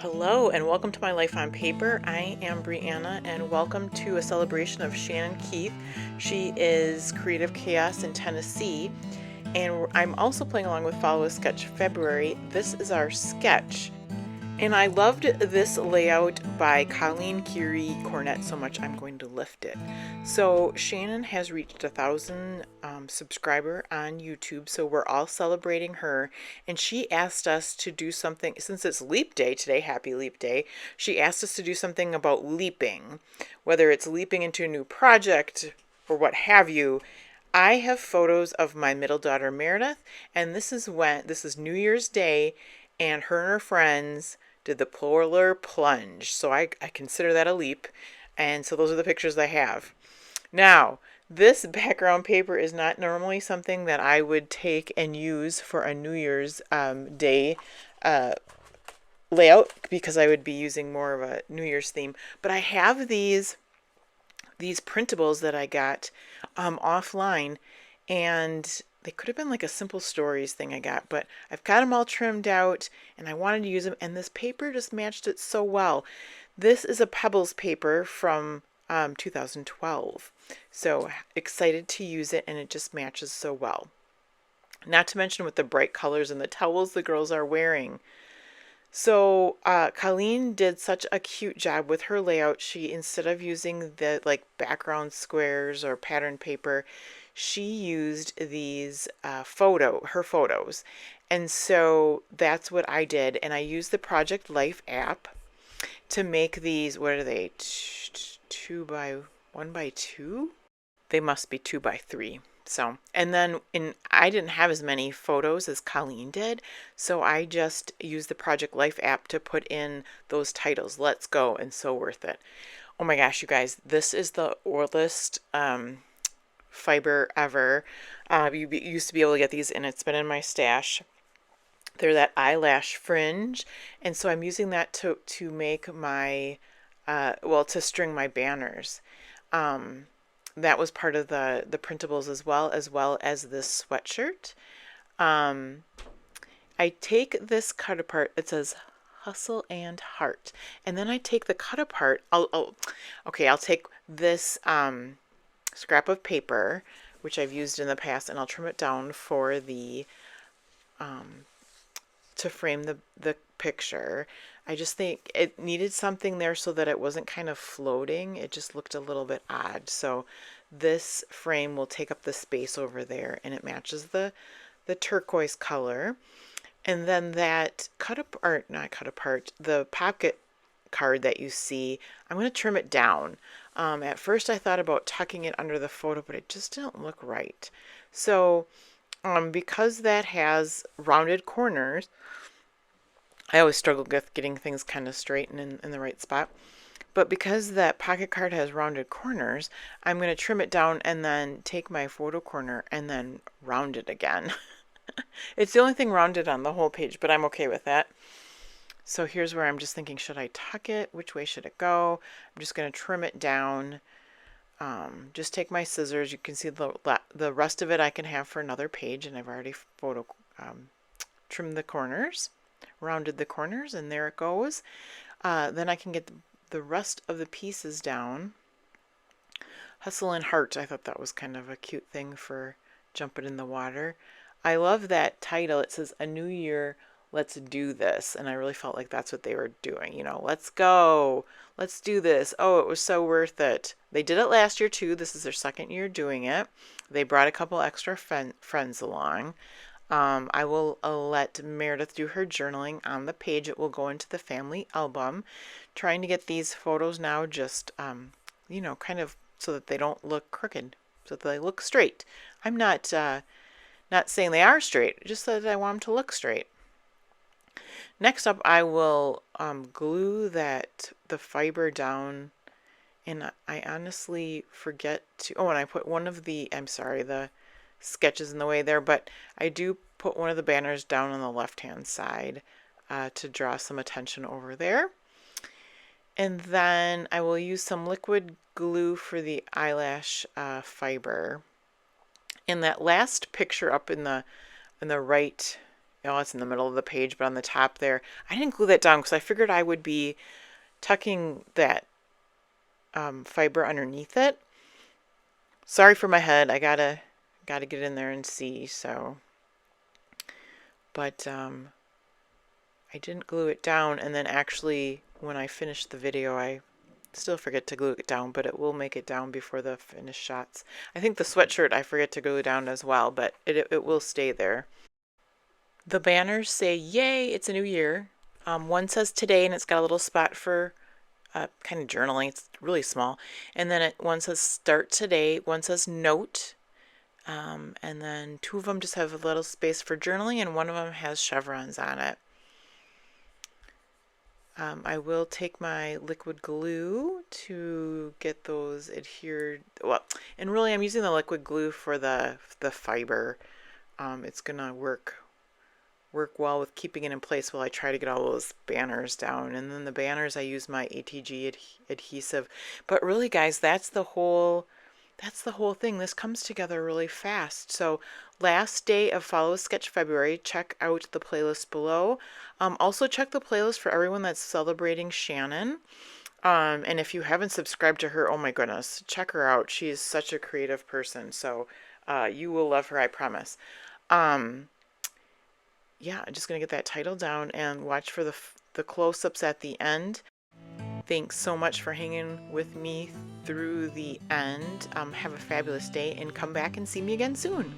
Hello and welcome to My Life on Paper. I am Brianna and welcome to a celebration of Shannon Keith. She is Creative Chaos in Tennessee, and I'm also playing along with Follow a Sketch February. This is our sketch. And I loved this layout by Colleen Curie Cornett so much I'm going to lift it. So Shannon has reached 1,000 subscriber on YouTube, so we're all celebrating her. And she asked us to do something, since it's Leap Day today, happy Leap Day, she asked us to do something about leaping, whether it's leaping into a new project or what have you. I have photos of my middle daughter Meredith, and this is New Year's Day, and her friends did the polar plunge. So I consider that a leap. And so those are the pictures I have. Now, this background paper is not normally something that I would take and use for a New Year's Day layout, because I would be using more of a New Year's theme. But I have these printables that I got offline, and they could have been like a simple stories thing I got, but I've got them all trimmed out and I wanted to use them, and this paper just matched it so well. This is a Pebbles paper from 2012. So excited to use it, and it just matches so well. Not to mention with the bright colors and the towels the girls are wearing. So Colleen did such a cute job with her layout. She, instead of using the like background squares or pattern paper, she used these her photos. And so that's what I did. And I used the Project Life app to make these. What are they? 1x2? They must be 2x3. So, and then I didn't have as many photos as Colleen did, so I just used the Project Life app to put in those titles, Let's Go and So Worth It. Oh my gosh, you guys, this is the oldest fiber ever. You used to be able to get these, and it's been in my stash. They're that eyelash fringe, and so I'm using that to make my, to string my banners. That was part of the printables as well as this sweatshirt. I take this cut apart. It says Hustle and Heart, and then I take the cut apart. I'll take this scrap of paper, which I've used in the past, and I'll trim it down for the to frame the picture. I just think it needed something there so that it wasn't kind of floating. It just looked a little bit odd. So this frame will take up the space over there, and it matches the turquoise color. And then that the pocket card that you see, I'm going to trim it down. At first I thought about tucking it under the photo, but it just didn't look right. So because that has rounded corners, I always struggle with getting things kind of straight and in the right spot. But because that pocket card has rounded corners, I'm going to trim it down and then take my photo corner and then round it again. It's the only thing rounded on the whole page, but I'm okay with that. So here's where I'm just thinking, should I tuck it? Which way should it go? I'm just going to trim it down. Just take my scissors. You can see the rest of it I can have for another page, and I've already trimmed the corners, rounded the corners, and there it goes. Then I can get the rest of the pieces down. Hustle and Heart, I thought that was kind of a cute thing for jumping in the water. I love that title. It says, A New Year, Let's Do This. And I really felt like that's what they were doing. You know, let's go. Let's do this. Oh, it was so worth it. They did it last year too. This is their second year doing it. They brought a couple extra friends along. I will let Meredith do her journaling on the page. It will go into the family album. Trying to get these photos now just, kind of so that they don't look crooked, so that they look straight. I'm not saying they are straight, just that I want them to look straight. Next up, I will glue the fiber down, and I honestly forget to, and I put one of the sketches in the way there, but I do put one of the banners down on the left-hand side to draw some attention over there. And then I will use some liquid glue for the eyelash fiber. And that last picture up in the right oh, it's in the middle of the page, but on the top there, I didn't glue that down because I figured I would be tucking that fiber underneath it. Sorry for my head. I gotta get in there and see. So, but I didn't glue it down, and then actually when I finished the video, I still forget to glue it down, but it will make it down before the finished shots. I think the sweatshirt I forget to glue down as well, but it will stay there. The banners say, "Yay, it's a new year." One says today, and it's got a little spot for kind of journaling. It's really small. And then one says start today. One says note. And then two of them just have a little space for journaling, and one of them has chevrons on it. I will take my liquid glue to get those adhered. Well, and really I'm using the liquid glue for the fiber. It's gonna work well with keeping it in place while I try to get all those banners down. And then the banners I use my ATG adhesive. But really guys, that's the whole thing. This comes together really fast. So last day of Follow a Sketch February, check out the playlist below. Also check the playlist for everyone that's celebrating Shannon. And if you haven't subscribed to her, oh my goodness, check her out. She is such a creative person. So you will love her, I promise. Yeah, I'm just going to get that title down and watch for the close-ups at the end. Thanks so much for hanging with me through the end. Have a fabulous day and come back and see me again soon.